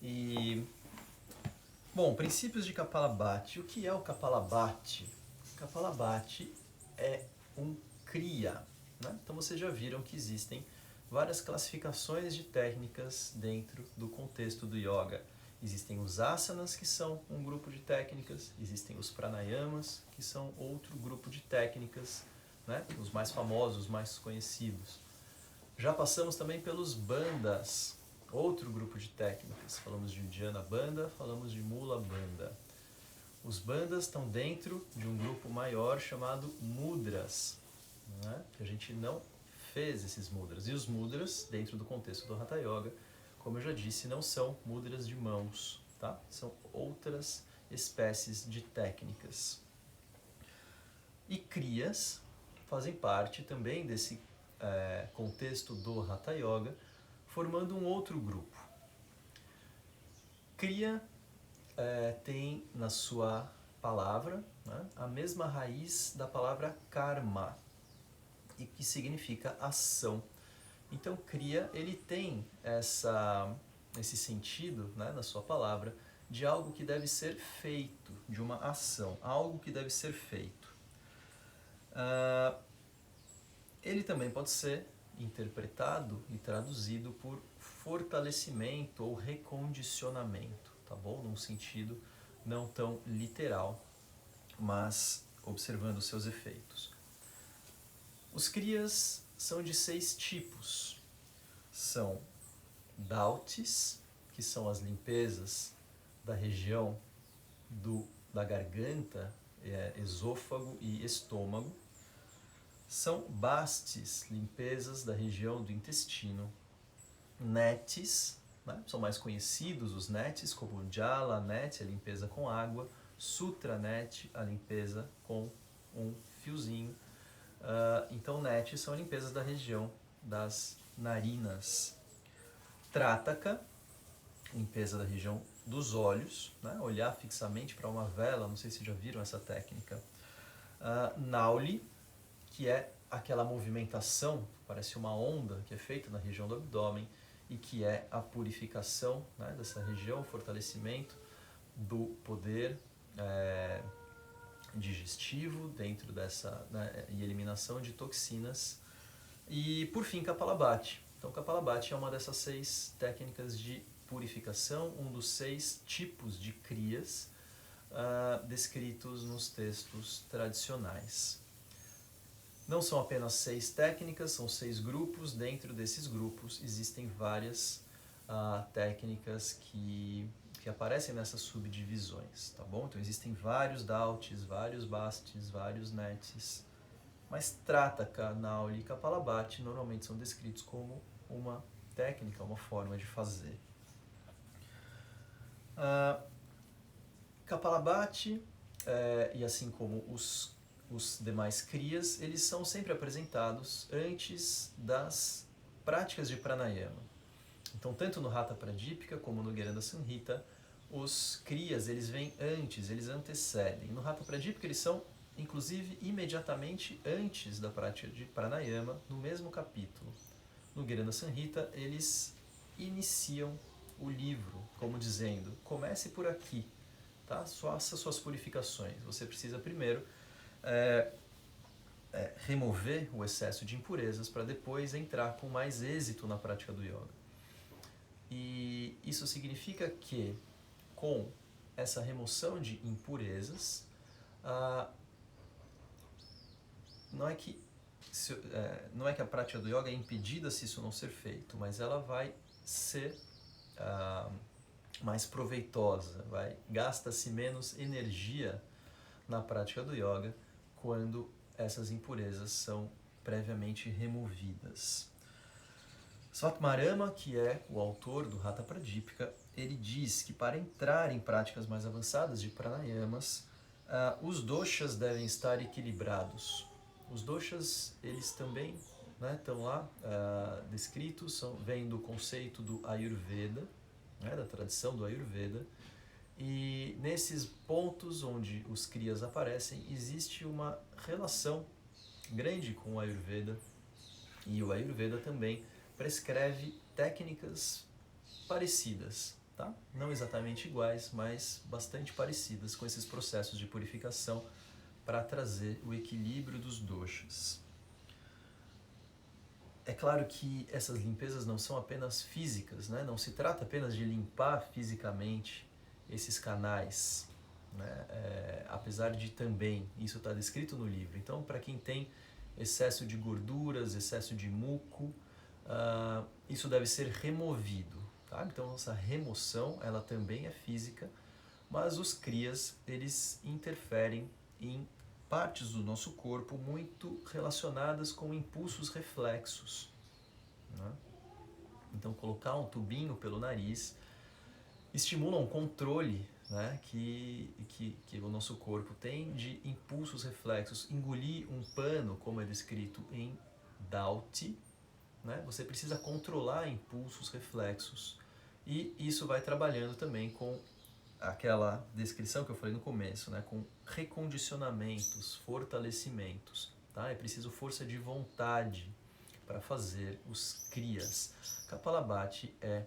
E, bom, princípios de Kapalabhati. O que é o Kapalabhati? Kapalabhati é um Kriya, né? Então vocês já viram que existem várias classificações de técnicas dentro do contexto do yoga. Existem os asanas, que são um grupo de técnicas, existem os pranayamas, que são outro grupo de técnicas, né? Os mais famosos, os mais conhecidos. Já passamos também pelos bandhas, outro grupo de técnicas. Falamos de Uddiyana Bandha, falamos de Mula Bandha. Os bandhas estão dentro de um grupo maior chamado mudras, né? Que a gente não fez esses mudras. E os mudras, dentro do contexto do Hatha Yoga, como eu já disse, não são mudras de mãos, tá? São outras espécies de técnicas. E kriyas fazem parte também desse contexto do Hatha Yoga, formando um outro grupo. Kriya tem na sua palavra, né, a mesma raiz da palavra karma, e que significa ação. Então, Kriya, ele tem esse sentido, né, na sua palavra, de algo que deve ser feito, de uma ação, algo que deve ser feito. Ele também pode ser interpretado e traduzido por fortalecimento ou recondicionamento, tá bom? Num sentido não tão literal, mas observando os seus efeitos. Os kriyas são de 6 tipos. São dautis, que são as limpezas da região da garganta, esôfago e estômago. São bastis, limpezas da região do intestino. Netis, né? São mais conhecidos os netis, como Jala net, a limpeza com água. Sutra net, a limpeza com um fiozinho. Então, netis são limpezas da região das narinas. Trataka, limpeza da região dos olhos, né? Olhar fixamente para uma vela, não sei se já viram essa técnica. Nauli, que é aquela movimentação, parece uma onda, que é feita na região do abdômen e que é a purificação, né, dessa região, fortalecimento do poder digestivo dentro dessa, né, e eliminação de toxinas. E, por fim, Kapalabhati. Então, Kapalabhati é uma dessas 6 técnicas de purificação, um dos 6 tipos de kriyas descritos nos textos tradicionais. Não são apenas 6 técnicas, são 6 grupos. Dentro desses grupos existem várias técnicas que aparecem nessas subdivisões, tá bom? Então existem vários dautis, vários bastis, vários netis, mas Trataka, Nauli e Kapalabhati normalmente são descritos como uma técnica, uma forma de fazer. Kapalabhati, e assim como os demais kriyas, eles são sempre apresentados antes das práticas de pranayama. Então, tanto no Hatha Pradipika como no Gheranda Samhita, os kriyas, eles vêm antes, eles antecedem. No Hatha Pradipika, eles são, inclusive, imediatamente antes da prática de pranayama, no mesmo capítulo. No Gheranda Samhita, eles iniciam o livro, como dizendo, comece por aqui, tá? Faça suas purificações. Você precisa primeiro remover o excesso de impurezas para depois entrar com mais êxito na prática do yoga. E isso significa que, com essa remoção de impurezas, não é que a prática do yoga é impedida se isso não ser feito, mas ela vai ser mais proveitosa, gasta-se menos energia na prática do yoga quando essas impurezas são previamente removidas. Swatmarama, que é o autor do Hatha Pradipika, ele diz que para entrar em práticas mais avançadas de pranayamas, os doshas devem estar equilibrados. Os doshas, eles também estão lá descritos, vêm do conceito do Ayurveda, da tradição do Ayurveda, e nesses pontos onde os kriyas aparecem, existe uma relação grande com o Ayurveda, e o Ayurveda também prescreve técnicas parecidas, tá? Não exatamente iguais, mas bastante parecidas com esses processos de purificação para trazer o equilíbrio dos doshas. É claro que essas limpezas não são apenas físicas, né? Não se trata apenas de limpar fisicamente esses canais, né? Apesar de também, isso está descrito no livro. Então, para quem tem excesso de gorduras, excesso de muco, isso deve ser removido, tá? Então, essa remoção, ela também é física, mas os kriyas, eles interferem em partes do nosso corpo muito relacionadas com impulsos reflexos, né? Então, colocar um tubinho pelo nariz estimula um controle, né, que o nosso corpo tem de impulsos reflexos. Engolir um pano, como é descrito em Dauti, né, você precisa controlar impulsos reflexos. E isso vai trabalhando também com aquela descrição que eu falei no começo, né, com recondicionamentos, fortalecimentos. Tá? É preciso força de vontade para fazer os kriyas. Kapalabhati é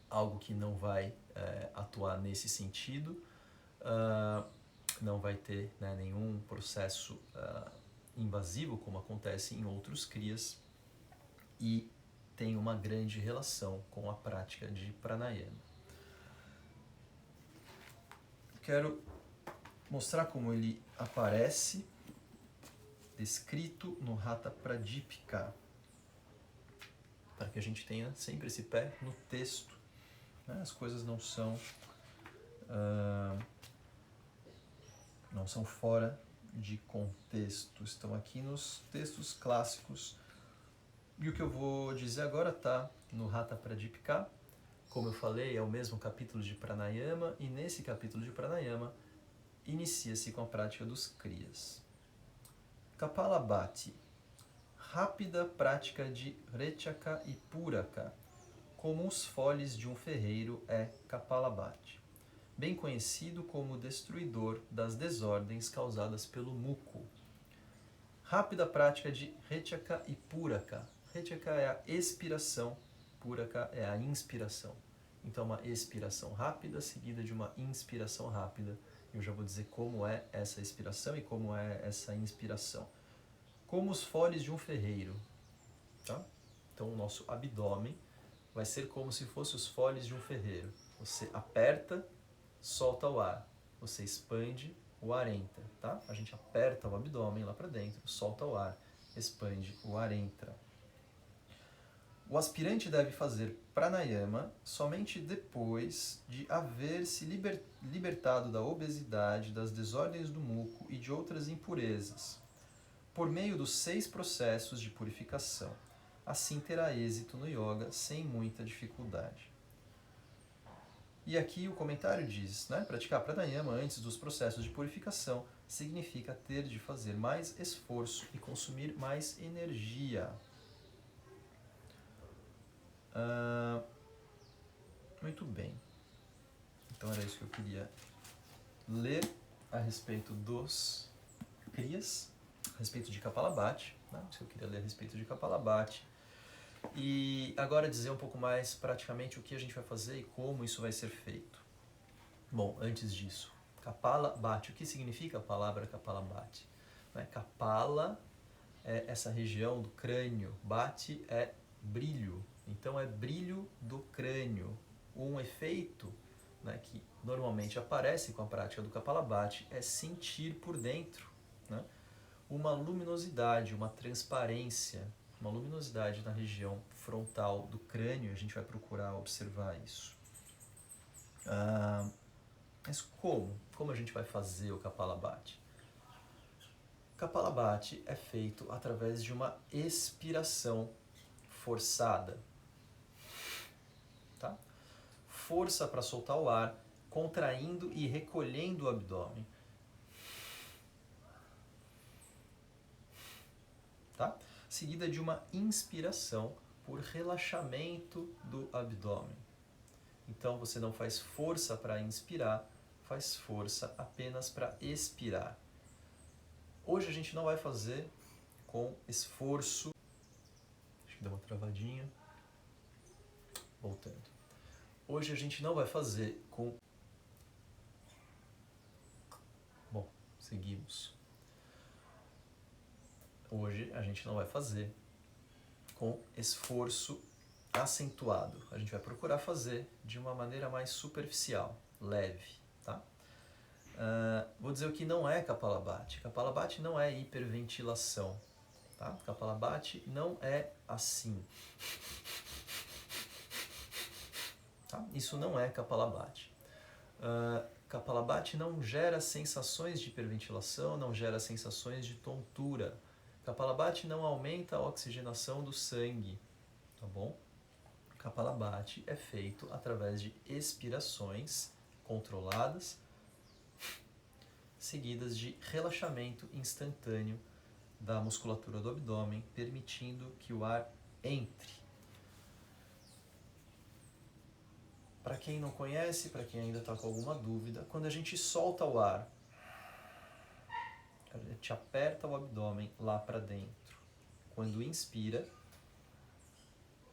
algo que não vai atuar nesse sentido, não vai ter, né, nenhum processo invasivo, como acontece em outros kriyas, e tem uma grande relação com a prática de pranayama. Quero mostrar como ele aparece descrito no Hatha Pradipika, para que a gente tenha sempre esse pé no texto, né? As coisas não são fora de contexto, estão aqui nos textos clássicos. E o que eu vou dizer agora está no Hatha Pradipika. Como eu falei, é o mesmo capítulo de Pranayama, e nesse capítulo de Pranayama inicia-se com a prática dos kriyas. Kapalabhati, rápida prática de Rechaka e Puraka, como os foles de um ferreiro, é Kapalabhati, bem conhecido como o destruidor das desordens causadas pelo muco. Rápida prática de Rechaka e Puraka. Rechaka é a expiração, Puraka é a inspiração. Então, uma expiração rápida seguida de uma inspiração rápida. Eu já vou dizer como é essa expiração e como é essa inspiração. Como os foles de um ferreiro. Tá? Então, o nosso abdômen vai ser como se fosse os foles de um ferreiro. Você aperta, solta o ar. Você expande, o ar entra. Tá? A gente aperta o abdômen lá para dentro, solta o ar, expande, o ar entra. O aspirante deve fazer pranayama somente depois de haver se libertado da obesidade, das desordens do muco e de outras impurezas, por meio dos 6 processos de purificação. Assim terá êxito no yoga sem muita dificuldade. E aqui o comentário diz, né, praticar pranayama antes dos processos de purificação significa ter de fazer mais esforço e consumir mais energia. Muito bem. Então era isso que eu queria ler a respeito dos kriyas, a respeito de Kapalabhati, né? Isso que eu queria ler a respeito de Kapalabhati. E agora dizer um pouco mais praticamente o que a gente vai fazer e como isso vai ser feito. Bom, antes disso, Kapalabhati, o que significa a palavra Kapalabhati? Kapala é essa região do crânio, Bhati é brilho, então é brilho do crânio. Um efeito, né, que normalmente aparece com a prática do Kapalabhati é sentir por dentro, né, uma luminosidade, uma transparência, uma luminosidade na região frontal do crânio. A gente vai procurar observar isso. Mas como a gente vai fazer o Kapalabhati? Kapalabhati é feito através de uma expiração forçada. Tá? Força para soltar o ar, contraindo e recolhendo o abdômen. Tá? Seguida de uma inspiração por relaxamento do abdômen. Então você não faz força para inspirar, faz força apenas para expirar. Hoje a gente não vai fazer com esforço. Deixa eu dar uma travadinha. Voltando. Hoje a gente não vai fazer com... Bom, seguimos. Hoje a gente não vai fazer com esforço acentuado. A gente vai procurar fazer de uma maneira mais superficial, leve, tá? Vou dizer o que não é Kapalabhati. Kapalabhati não é hiperventilação, tá? Kapalabhati não é assim. Tá? Isso não é Kapalabhati. Kapalabhati não gera sensações de hiperventilação, não gera sensações de tontura. Kapalabhati não aumenta a oxigenação do sangue, tá bom? Kapalabhati é feito através de expirações controladas, seguidas de relaxamento instantâneo da musculatura do abdômen, permitindo que o ar entre. Para quem não conhece, para quem ainda está com alguma dúvida, quando a gente solta o ar, a gente aperta o abdômen lá para dentro. Quando inspira,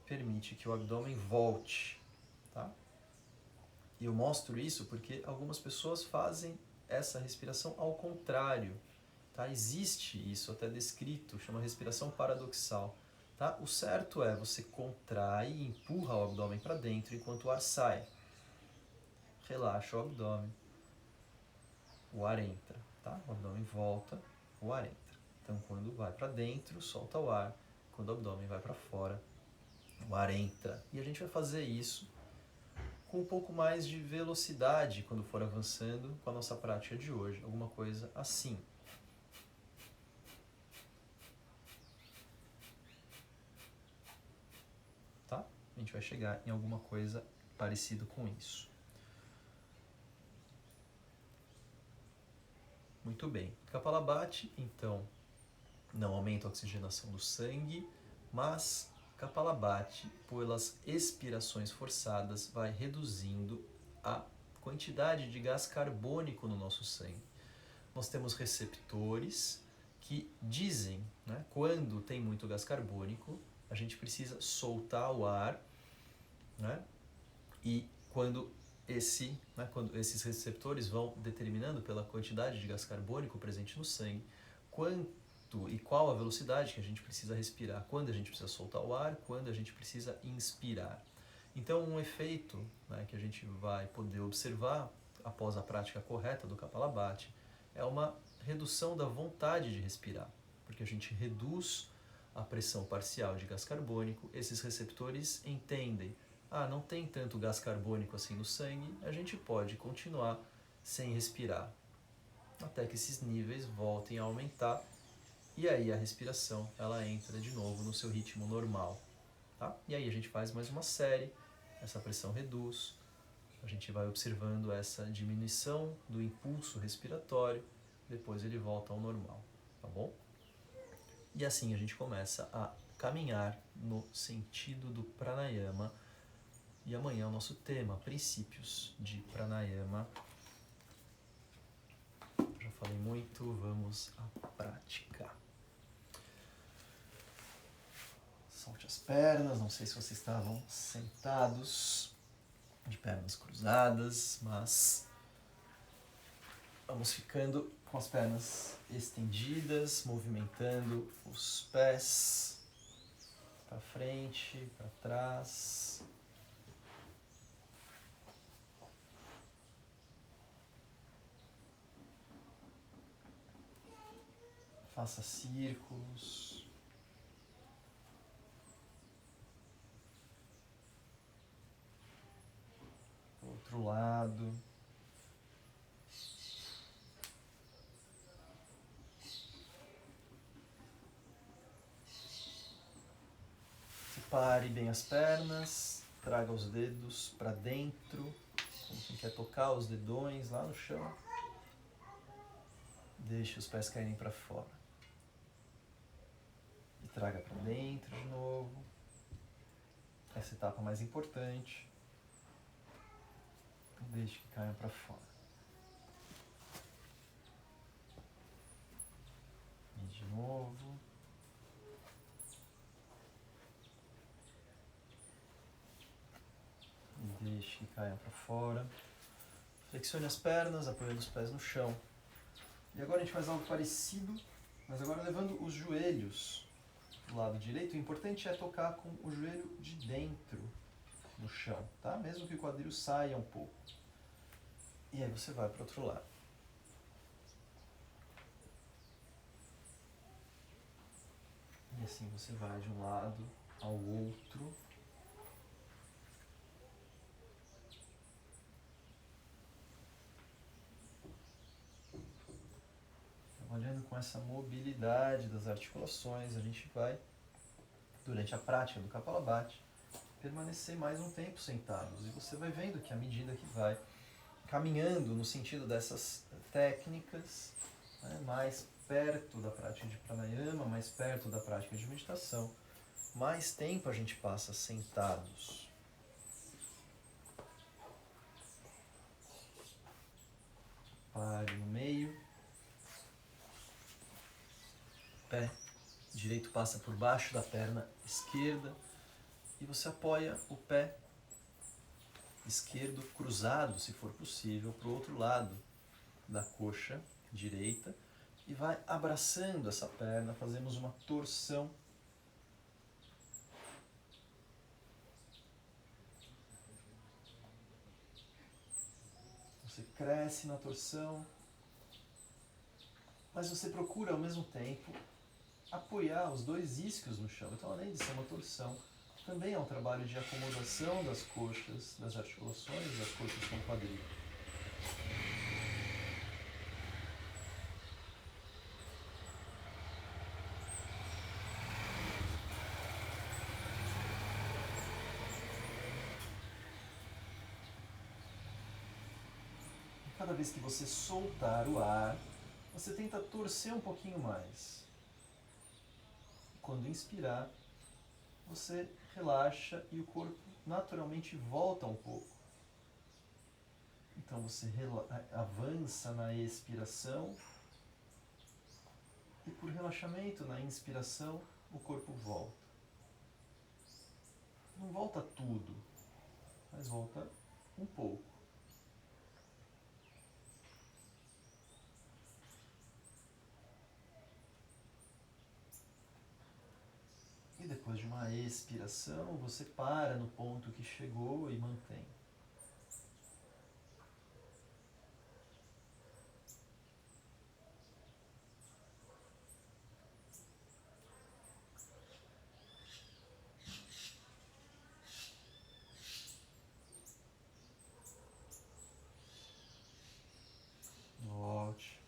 permite que o abdômen volte, tá? E eu mostro isso porque algumas pessoas fazem essa respiração ao contrário, tá? Existe isso até descrito, chama respiração paradoxal, tá? O certo é você contrai e empurra o abdômen para dentro enquanto o ar sai. Relaxa o abdômen, o ar entra, tá? O abdômen volta, o ar entra. Então, quando vai para dentro, solta o ar. Quando o abdômen vai para fora, o ar entra. E a gente vai fazer isso com um pouco mais de velocidade quando for avançando com a nossa prática de hoje. Alguma coisa assim. Tá? A gente vai chegar em alguma coisa parecido com isso. Muito bem. Kapalabhati, então, não aumenta a oxigenação do sangue, mas Kapalabhati, pelas expirações forçadas, vai reduzindo a quantidade de gás carbônico no nosso sangue. Nós temos receptores que dizem, né, quando tem muito gás carbônico, a gente precisa soltar o ar, né, e quando esses receptores vão determinando pela quantidade de gás carbônico presente no sangue, quanto e qual a velocidade que a gente precisa respirar, quando a gente precisa soltar o ar, quando a gente precisa inspirar. Então, um efeito, né, que a gente vai poder observar após a prática correta do Kapalabhati é uma redução da vontade de respirar, porque a gente reduz a pressão parcial de gás carbônico, esses receptores entendem, não tem tanto gás carbônico assim no sangue, a gente pode continuar sem respirar, até que esses níveis voltem a aumentar, e aí a respiração ela entra de novo no seu ritmo normal. Tá? E aí a gente faz mais uma série, essa pressão reduz, a gente vai observando essa diminuição do impulso respiratório, depois ele volta ao normal, tá bom? E assim a gente começa a caminhar no sentido do pranayama. E amanhã é o nosso tema, princípios de pranayama. Já falei muito, vamos à prática. Solte as pernas, não sei se vocês estavam sentados, de pernas cruzadas, mas vamos ficando com as pernas estendidas, movimentando os pés para frente, para trás. Faça círculos. Outro lado. Separe bem as pernas, traga os dedos para dentro, como quem quer tocar os dedões lá no chão. Deixe os pés caírem para fora. E traga para dentro de novo. Essa etapa mais importante. Deixe que caiam para fora. E de novo. E deixe deixe que caiam para fora. Flexione as pernas, apoiando os pés no chão. E agora a gente faz algo parecido, mas agora levando os joelhos do lado direito. O importante é tocar com o joelho de dentro no chão, tá? Mesmo que o quadril saia um pouco. E aí você vai para o outro lado. E assim você vai de um lado ao outro. Trabalhando com essa mobilidade das articulações, a gente vai, durante a prática do Kapalabhati, permanecer mais um tempo sentados. E você vai vendo que à medida que vai caminhando no sentido dessas técnicas, né, mais perto da prática de pranayama, mais perto da prática de meditação, mais tempo a gente passa sentados. Pare no meio. Pé direito passa por baixo da perna esquerda e você apoia o pé esquerdo cruzado, se for possível, para o outro lado da coxa direita e vai abraçando essa perna. Fazemos uma torção. Você cresce na torção, mas você procura ao mesmo tempo apoiar os dois isquios no chão. Então, além de ser uma torção, também é um trabalho de acomodação das coxas, das articulações das coxas com o quadril. Cada vez que você soltar o ar, você tenta torcer um pouquinho mais. Quando inspirar, você relaxa e o corpo naturalmente volta um pouco. Então você avança na expiração e por relaxamento na inspiração o corpo volta. Não volta tudo, mas volta um pouco. E depois de uma expiração, você para no ponto que chegou e mantém. Volte.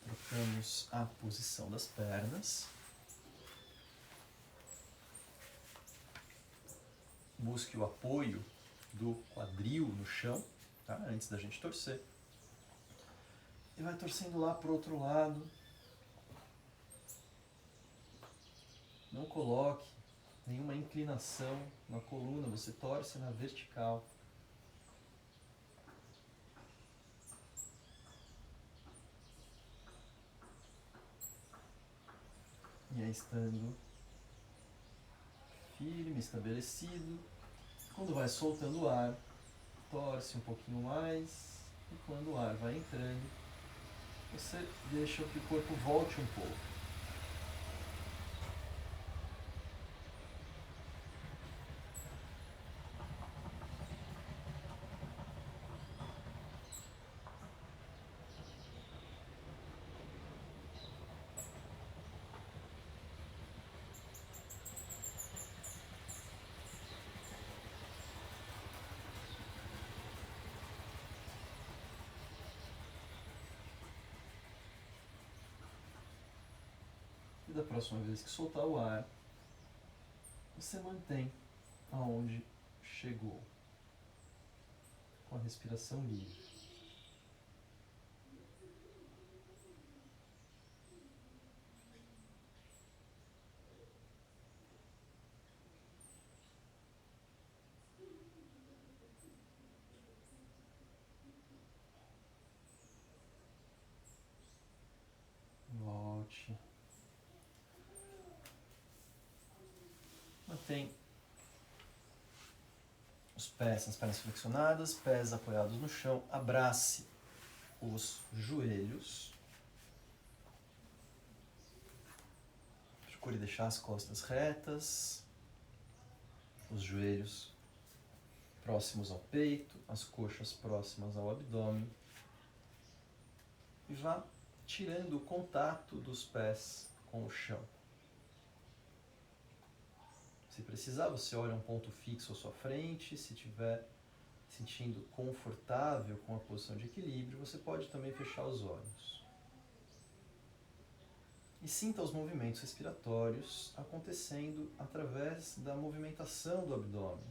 Trocamos a posição das pernas. Busque o apoio do quadril no chão, tá? Antes da gente torcer. E vai torcendo lá para o outro lado. Não coloque nenhuma inclinação na coluna, você torce na vertical. E aí, estando firme, estabelecido, quando vai soltando o ar, torce um pouquinho mais, e quando o ar vai entrando, você deixa que o corpo volte um pouco. E da próxima vez que soltar o ar, você mantém aonde chegou, com a respiração livre. Volte. Mantém os pés, as pernas flexionadas, pés apoiados no chão, abrace os joelhos. Procure deixar as costas retas, os joelhos próximos ao peito, as coxas próximas ao abdômen. E vá tirando o contato dos pés com o chão. Se precisar, você olha um ponto fixo à sua frente. Se estiver sentindo confortável com a posição de equilíbrio, você pode também fechar os olhos. E sinta os movimentos respiratórios acontecendo através da movimentação do abdômen.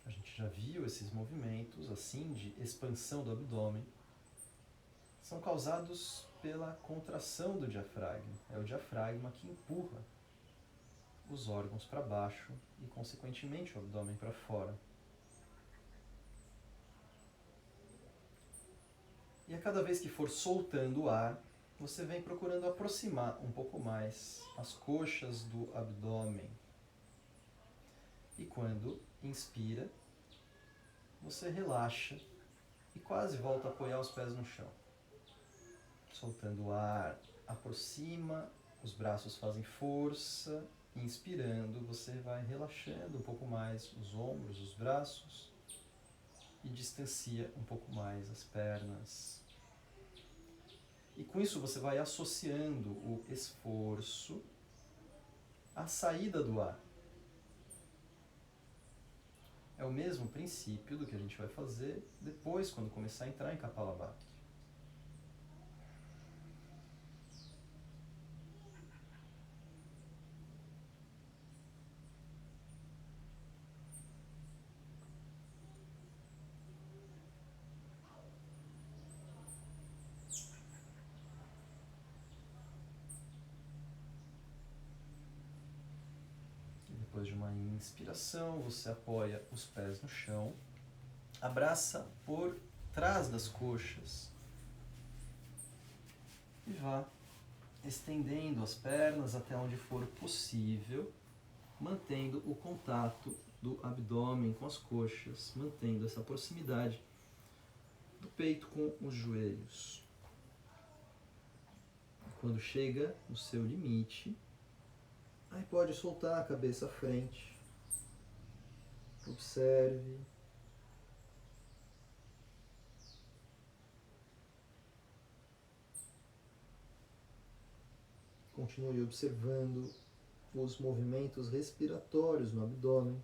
A gente já viu esses movimentos, assim, de expansão do abdômen. São causados pela contração do diafragma. É o diafragma que empurra os órgãos para baixo e, consequentemente, o abdômen para fora. E a cada vez que for soltando o ar, você vem procurando aproximar um pouco mais as coxas do abdômen. E quando inspira, você relaxa e quase volta a apoiar os pés no chão. Soltando o ar, aproxima, os braços fazem força. Inspirando, você vai relaxando um pouco mais os ombros, os braços e distancia um pouco mais as pernas. E com isso você vai associando o esforço à saída do ar. É o mesmo princípio do que a gente vai fazer depois, quando começar a entrar em Kapalabhati. Depois de uma inspiração, você apoia os pés no chão, abraça por trás das coxas e vá estendendo as pernas até onde for possível, mantendo o contato do abdômen com as coxas, mantendo essa proximidade do peito com os joelhos. Quando chega no seu limite, aí pode soltar a cabeça à frente. Observe. Continue observando os movimentos respiratórios no abdômen.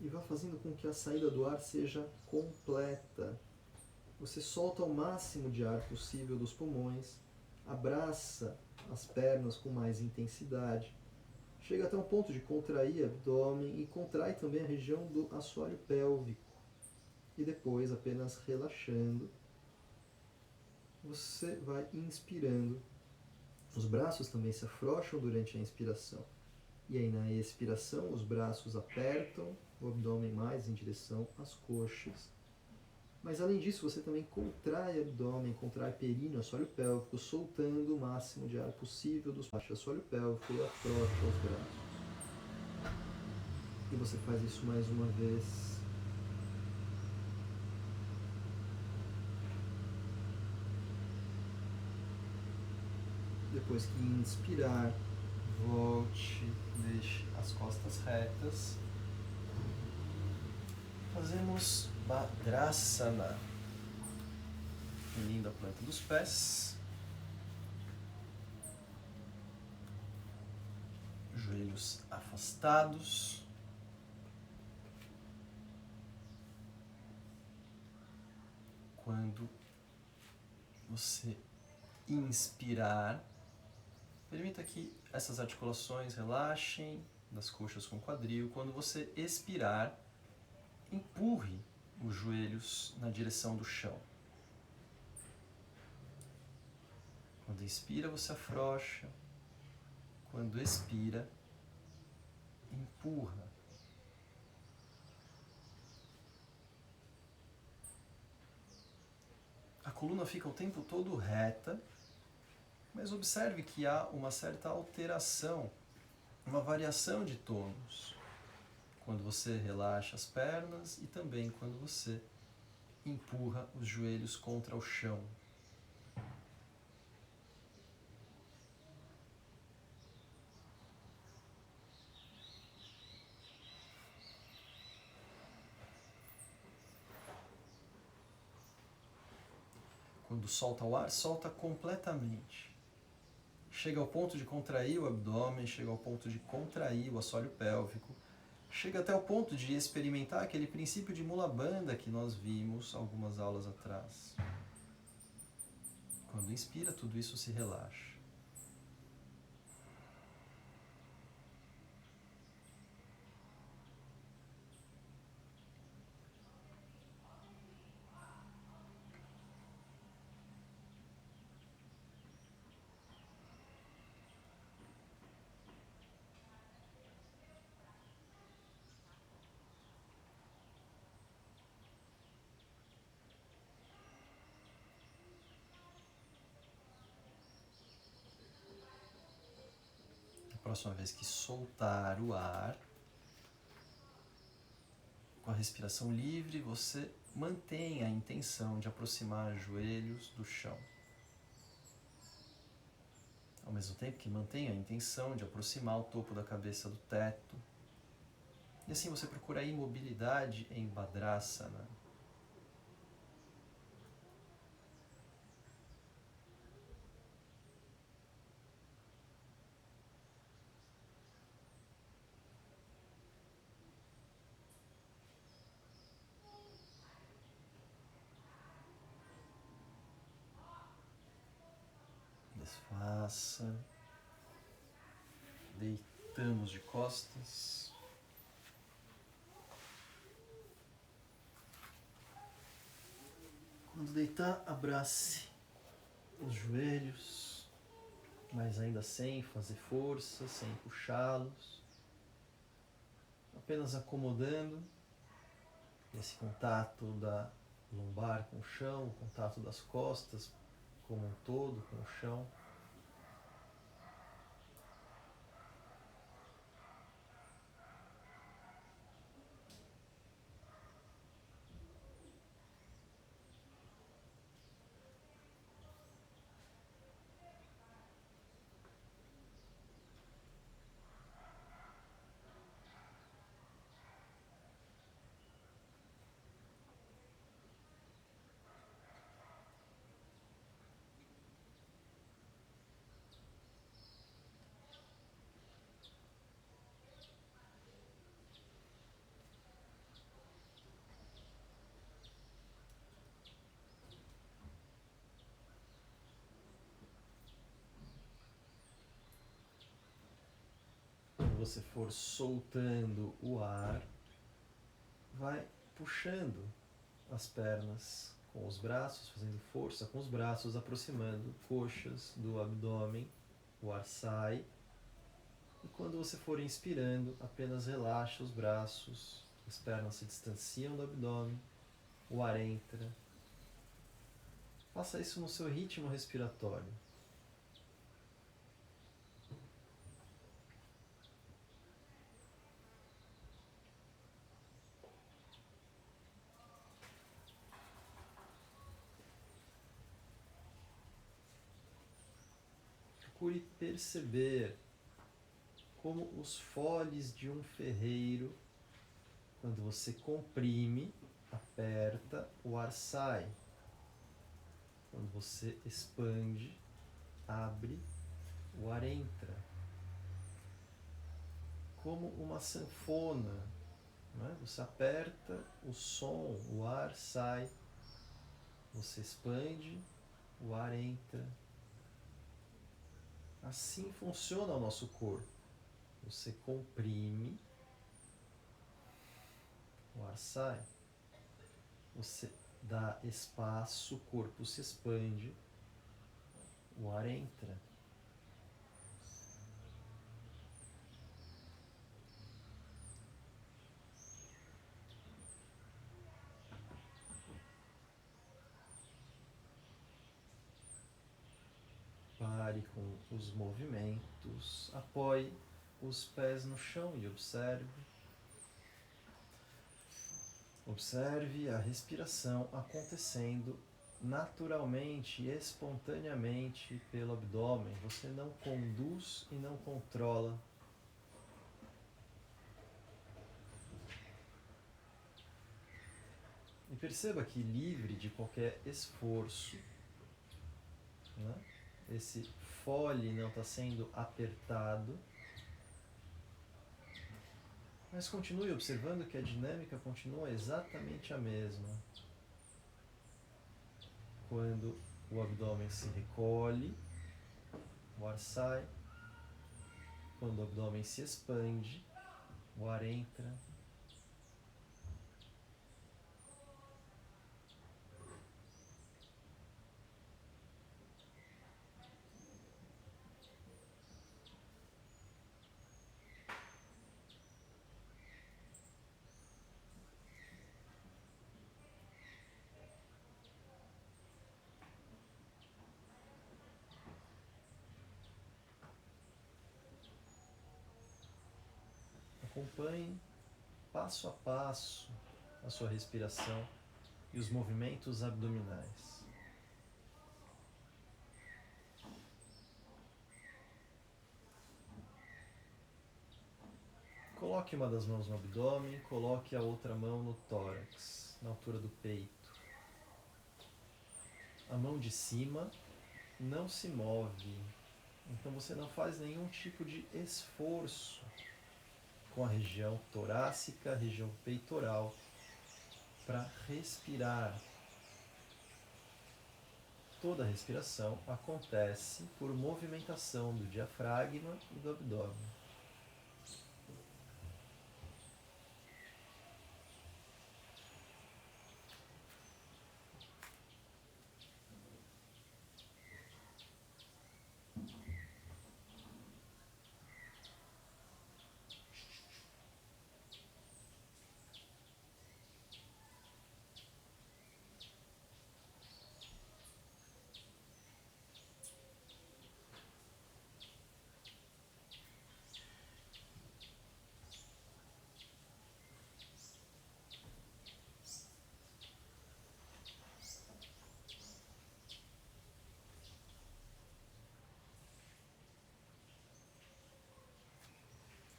E vá fazendo com que a saída do ar seja completa. Você solta o máximo de ar possível dos pulmões, abraça as pernas com mais intensidade, chega até um ponto de contrair o abdômen e contrai também a região do assoalho pélvico. E depois, apenas relaxando, você vai inspirando. Os braços também se afrouxam durante a inspiração. E aí na expiração, os braços apertam o abdômen mais em direção às coxas. Mas além disso, você também contrai o abdômen, contrai períneo, assoalho pélvico, soltando o máximo de ar possível dos baixos assoalho pélvico e afrouxa os braços. E você faz isso mais uma vez. Depois que inspirar, volte, deixe as costas retas. Fazemos Bhadrasana, unindo a planta dos pés, joelhos afastados. Quando você inspirar, permita que essas articulações relaxem das coxas com o quadril. Quando você expirar, empurre os joelhos na direção do chão. Quando inspira, você afrouxa. Quando expira, empurra. A coluna fica o tempo todo reta, mas observe que há uma certa alteração, uma variação de tônus. Quando você relaxa as pernas e também quando você empurra os joelhos contra o chão. Quando solta o ar, solta completamente. Chega ao ponto de contrair o abdômen, chega ao ponto de contrair o assoalho pélvico, chega até o ponto de experimentar aquele princípio de Mula Bandha que nós vimos algumas aulas atrás. Quando inspira, tudo isso se relaxa. A próxima vez que soltar o ar, com a respiração livre, você mantém a intenção de aproximar os joelhos do chão. Ao mesmo tempo que mantenha a intenção de aproximar o topo da cabeça do teto. E assim você procura a imobilidade em Bhadrasana. Desfaça. Deitamos de costas. Quando deitar, abrace os joelhos, mas ainda sem fazer força, sem puxá-los. Apenas acomodando esse contato da lombar com o chão, o contato das costas como um todo com o chão. Quando você for soltando o ar, vai puxando as pernas com os braços, fazendo força com os braços, aproximando coxas do abdômen, o ar sai. E quando você for inspirando, apenas relaxa os braços, as pernas se distanciam do abdômen, o ar entra. Faça isso no seu ritmo respiratório. Procure perceber como os foles de um ferreiro, quando você comprime, aperta, o ar sai. Quando você expande, abre, o ar entra. Como uma sanfona, né? Você aperta, o som, o ar sai. Você expande, o ar entra. Assim funciona o nosso corpo. Você comprime, o ar sai. Você dá espaço, o corpo se expande, o ar entra. Pare com os movimentos, apoie os pés no chão e observe. Observe a respiração acontecendo naturalmente e espontaneamente pelo abdômen. Você não conduz e não controla. E perceba que livre de qualquer esforço, né? Esse fole não está sendo apertado. Mas continue observando que a dinâmica continua exatamente a mesma. Quando o abdômen se recolhe, o ar sai. Quando o abdômen se expande, o ar entra. Acompanhe passo a passo a sua respiração e os movimentos abdominais. Coloque uma das mãos no abdômen, coloque a outra mão no tórax, na altura do peito. A mão de cima não se move, então você não faz nenhum tipo de esforço com a região torácica, região peitoral, para respirar. Toda a respiração acontece por movimentação do diafragma e do abdômen.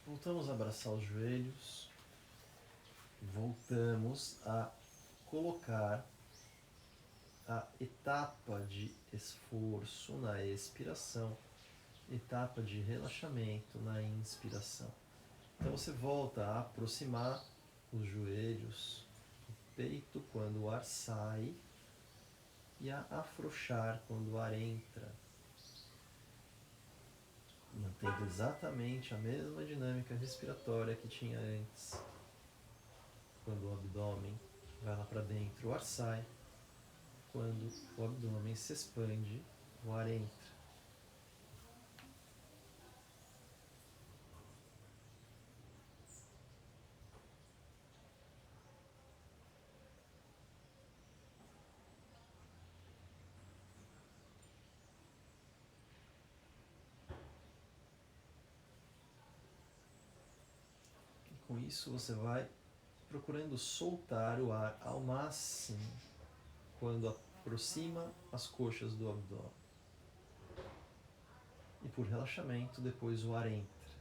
Voltamos a abraçar os joelhos. Voltamos a colocar a etapa de esforço na expiração, etapa de relaxamento na inspiração. Então você volta a aproximar os joelhos do peito quando o ar sai e a afrouxar quando o ar entra, mantendo exatamente a mesma dinâmica respiratória que tinha antes. Quando o abdômen vai lá para dentro, o ar sai. Quando o abdômen se expande, o ar entra. E com isso você vai procurando soltar o ar ao máximo quando aproxima as coxas do abdômen. E por relaxamento, depois o ar entra.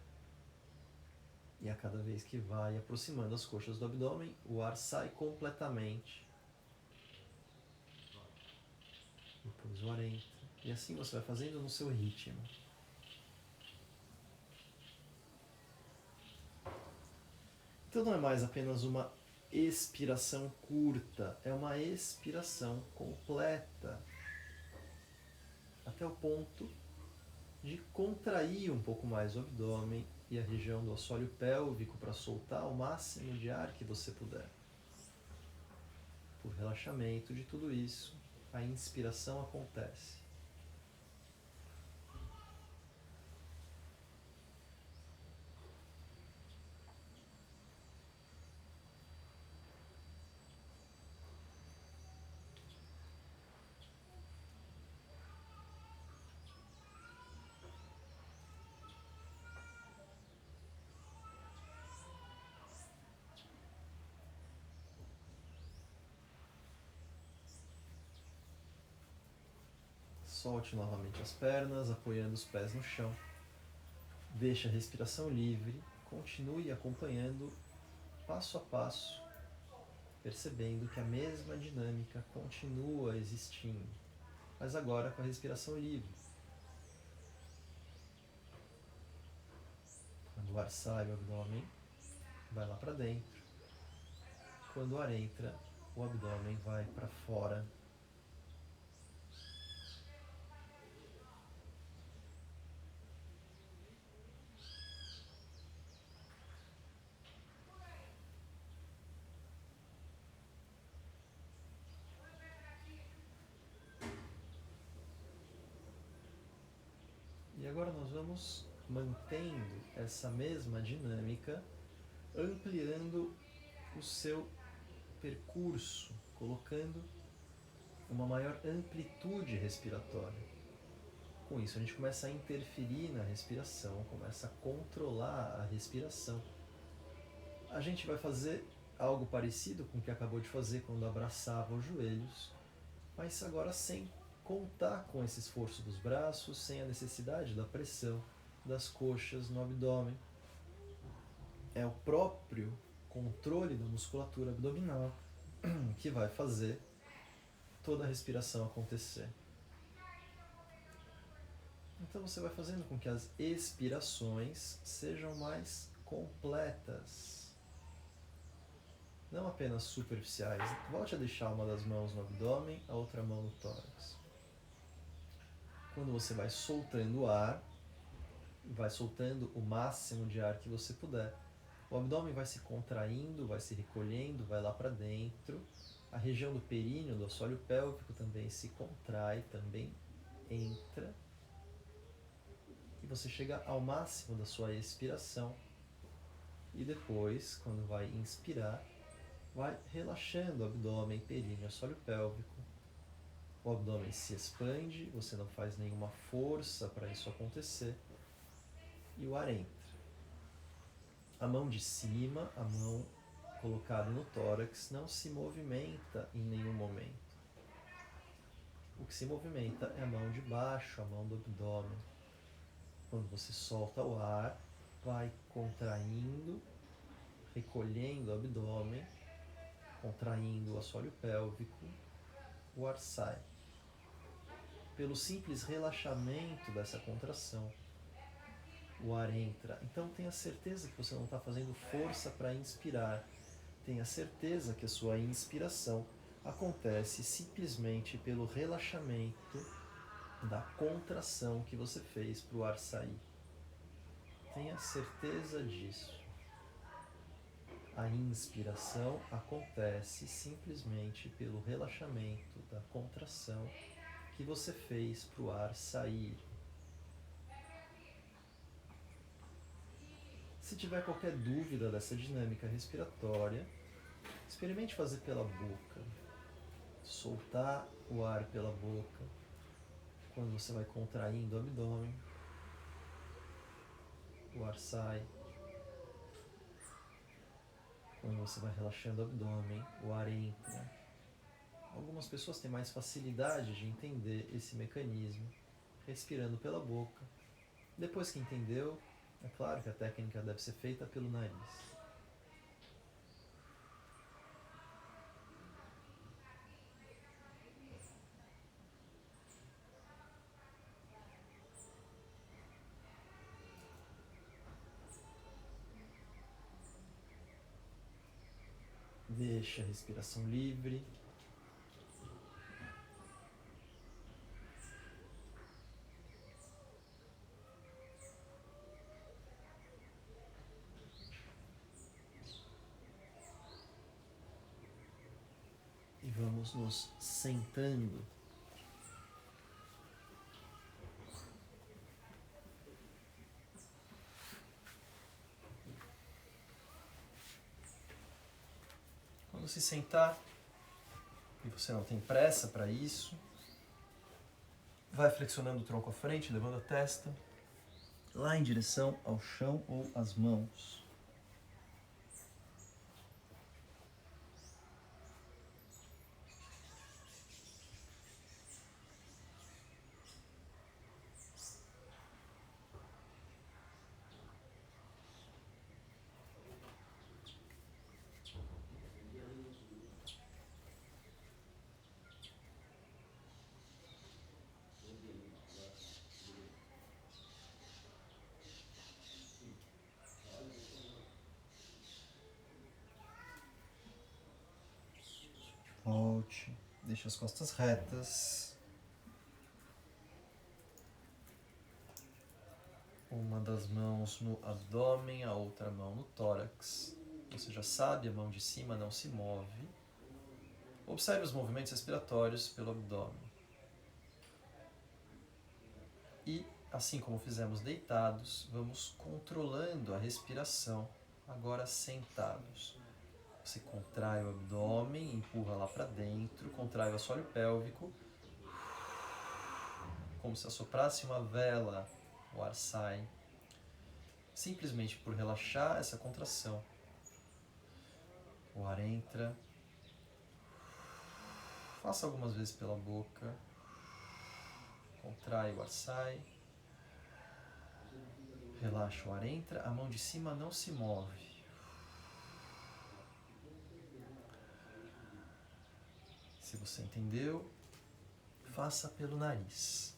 E a cada vez que vai aproximando as coxas do abdômen, o ar sai completamente. Depois o ar entra. E assim você vai fazendo no seu ritmo. Então não é mais apenas uma expiração curta, é uma expiração completa. Até o ponto de contrair um pouco mais o abdômen e a região do assoalho pélvico para soltar o máximo de ar que você puder. Por relaxamento de tudo isso, a inspiração acontece. Solte novamente as pernas, apoiando os pés no chão. Deixe a respiração livre, continue acompanhando passo a passo, percebendo que a mesma dinâmica continua existindo, mas agora com a respiração livre. Quando o ar sai do abdômen, vai lá para dentro. Quando o ar entra, o abdômen vai para fora. E agora nós vamos mantendo essa mesma dinâmica, ampliando o seu percurso, colocando uma maior amplitude respiratória. Com isso a gente começa a interferir na respiração, começa a controlar a respiração. A gente vai fazer algo parecido com o que acabou de fazer quando abraçava os joelhos, mas agora sem contar com esse esforço dos braços, sem a necessidade da pressão das coxas no abdômen. É o próprio controle da musculatura abdominal que vai fazer toda a respiração acontecer. Então você vai fazendo com que as expirações sejam mais completas, não apenas superficiais. Volte a deixar uma das mãos no abdômen, a outra mão no tórax. Quando você vai soltando o ar, vai soltando o máximo de ar que você puder, o abdômen vai se contraindo, vai se recolhendo, vai lá para dentro. A região do períneo, do assoalho pélvico também se contrai, também entra. E você chega ao máximo da sua expiração. E depois, quando vai inspirar, vai relaxando o abdômen, períneo, assoalho pélvico. O abdômen se expande, você não faz nenhuma força para isso acontecer. E o ar entra. A mão de cima, a mão colocada no tórax, não se movimenta em nenhum momento. O que se movimenta é a mão de baixo, a mão do abdômen. Quando você solta o ar, vai contraindo, recolhendo o abdômen, contraindo o assoalho pélvico, o ar sai. Pelo simples relaxamento dessa contração, o ar entra. Então tenha certeza que você não está fazendo força para inspirar. Tenha certeza que a sua inspiração acontece simplesmente pelo relaxamento da contração que você fez para o ar sair. Tenha certeza disso. A inspiração acontece simplesmente pelo relaxamento da contração que você fez para o ar sair. Se tiver qualquer dúvida dessa dinâmica respiratória, experimente fazer pela boca. Soltar o ar pela boca quando você vai contraindo o abdômen. O ar sai. Quando você vai relaxando o abdômen, o ar entra. Algumas pessoas têm mais facilidade de entender esse mecanismo, respirando pela boca. Depois que entendeu, é claro que a técnica deve ser feita pelo nariz. Deixa a respiração livre. vamos nos sentando. Quando se sentar, e você não tem pressa para isso, vai flexionando o tronco à frente, levando a testa lá em direção ao chão ou às mãos. Volte, deixe as costas retas. Uma das mãos no abdômen, a outra mão no tórax. Você já sabe, a mão de cima não se move. Observe os movimentos respiratórios pelo abdômen. E, assim como fizemos deitados, vamos controlando a respiração, agora sentados. Você contrai o abdômen, empurra lá para dentro, contrai o assoalho pélvico, como se assoprasse uma vela, o ar sai. Simplesmente por relaxar essa contração, o ar entra. Faça algumas vezes pela boca, contrai, o ar sai. Relaxa, o ar entra, a mão de cima não se move. Se você entendeu, faça pelo nariz.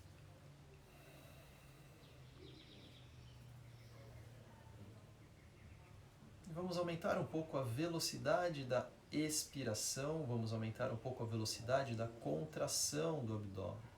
Vamos aumentar um pouco a velocidade da expiração, vamos aumentar um pouco a velocidade da contração do abdômen.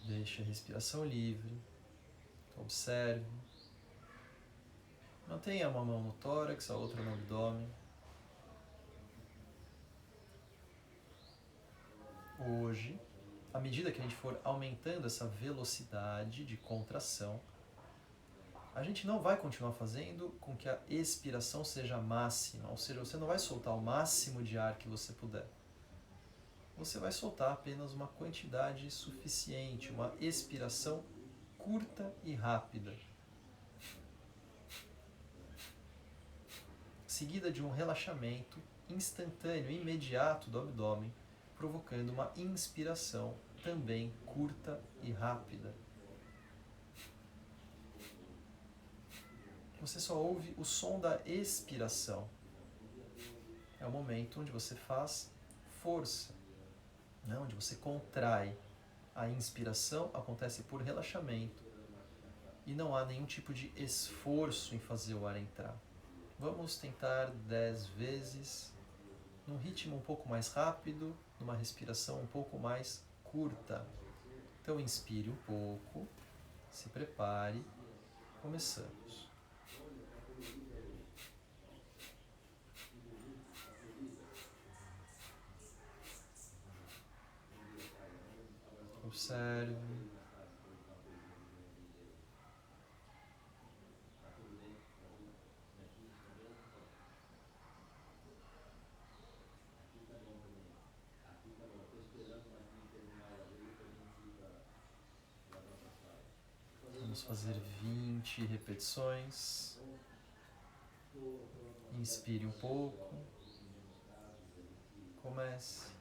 Deixe a respiração livre, observe. Mantenha uma mão no tórax, a outra no abdômen. Hoje, à medida que a gente for aumentando essa velocidade de contração, a gente não vai continuar fazendo com que a expiração seja máxima, ou seja, você não vai soltar o máximo de ar que você puder. Você vai soltar apenas uma quantidade suficiente, uma expiração curta e rápida, seguida de um relaxamento instantâneo, imediato do abdômen, provocando uma inspiração também curta e rápida. Você só ouve o som da expiração. É o momento onde você faz força, né? Onde você contrai. A inspiração acontece por relaxamento e não há nenhum tipo de esforço em fazer o ar entrar. Vamos tentar 10 vezes, num ritmo um pouco mais rápido, numa respiração um pouco mais curta. Então inspire um pouco, se prepare, começamos. Observe. Vamos fazer 20 repetições. Inspire um pouco. Comece.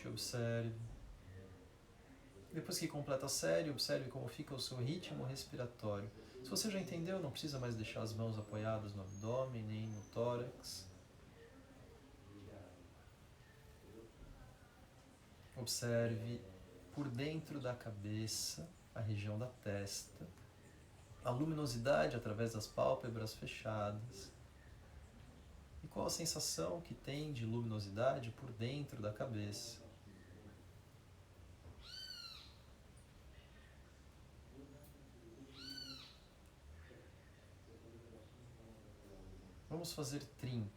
Observe. Depois que completa a série, observe como fica o seu ritmo respiratório. Se você já entendeu, não precisa mais deixar as mãos apoiadas no abdômen nem no tórax. Observe por dentro da cabeça, a região da testa, a luminosidade através das pálpebras fechadas. E qual a sensação que tem de luminosidade por dentro da cabeça? Vamos fazer 30.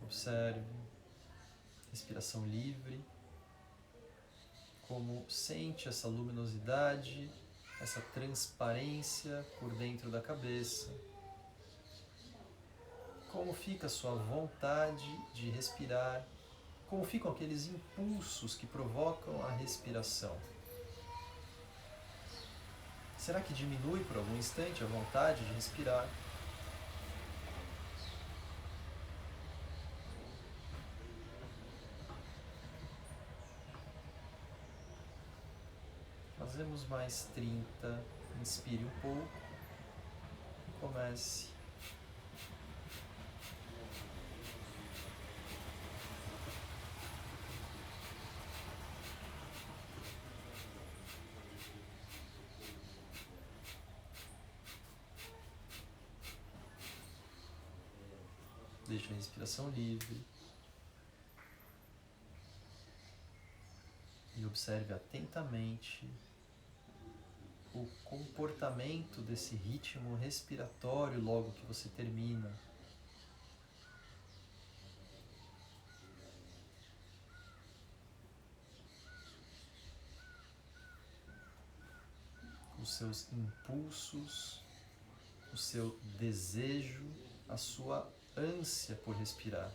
Observe, respiração livre, como sente essa luminosidade, essa transparência por dentro da cabeça. Como fica a sua vontade de respirar, como ficam aqueles impulsos que provocam a respiração. Será que diminui por algum instante a vontade de respirar? Fazemos mais 30. Inspire um pouco e comece. Deixe a respiração livre. E observe atentamente o comportamento desse ritmo respiratório logo que você termina. Os seus impulsos, o seu desejo, a sua ânsia por respirar.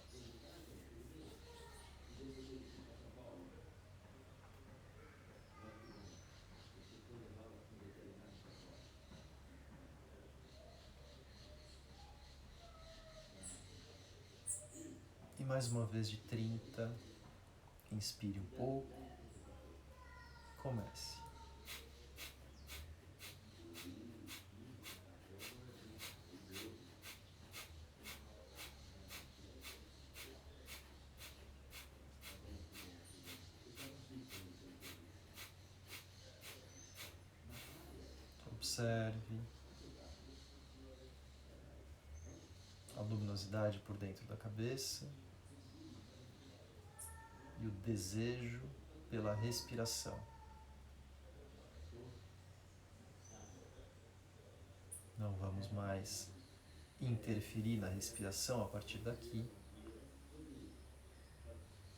E mais uma vez de 30, inspire um pouco, comece. Observe a luminosidade por dentro da cabeça e o desejo pela respiração. Não vamos mais interferir na respiração a partir daqui.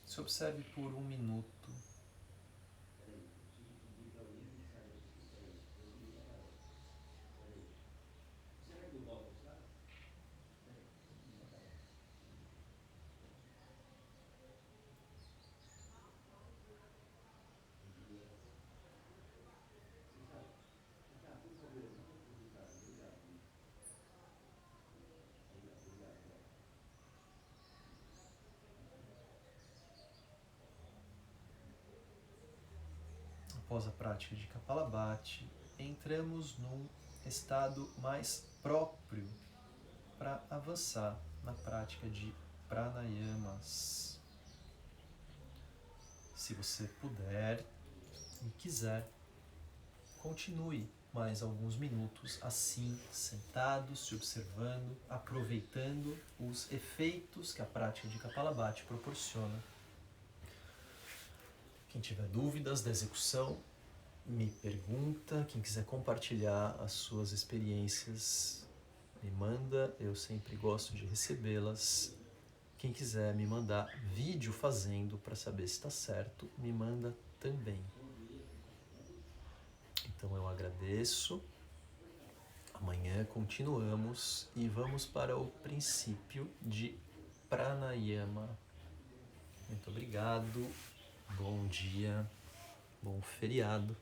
Se observe por 1 minuto. Após a prática de Kapalabhati, entramos num estado mais próprio para avançar na prática de pranayamas. Se você puder e quiser, continue mais alguns minutos assim, sentado, se observando, aproveitando os efeitos que a prática de Kapalabhati proporciona. Quem tiver dúvidas da execução, me pergunta. Quem quiser compartilhar as suas experiências, me manda. Eu sempre gosto de recebê-las. Quem quiser me mandar vídeo fazendo para saber se está certo, me manda também. Então eu agradeço a Amanhã continuamos e vamos para o princípio de Pranayama. Muito obrigado, bom dia, bom feriado.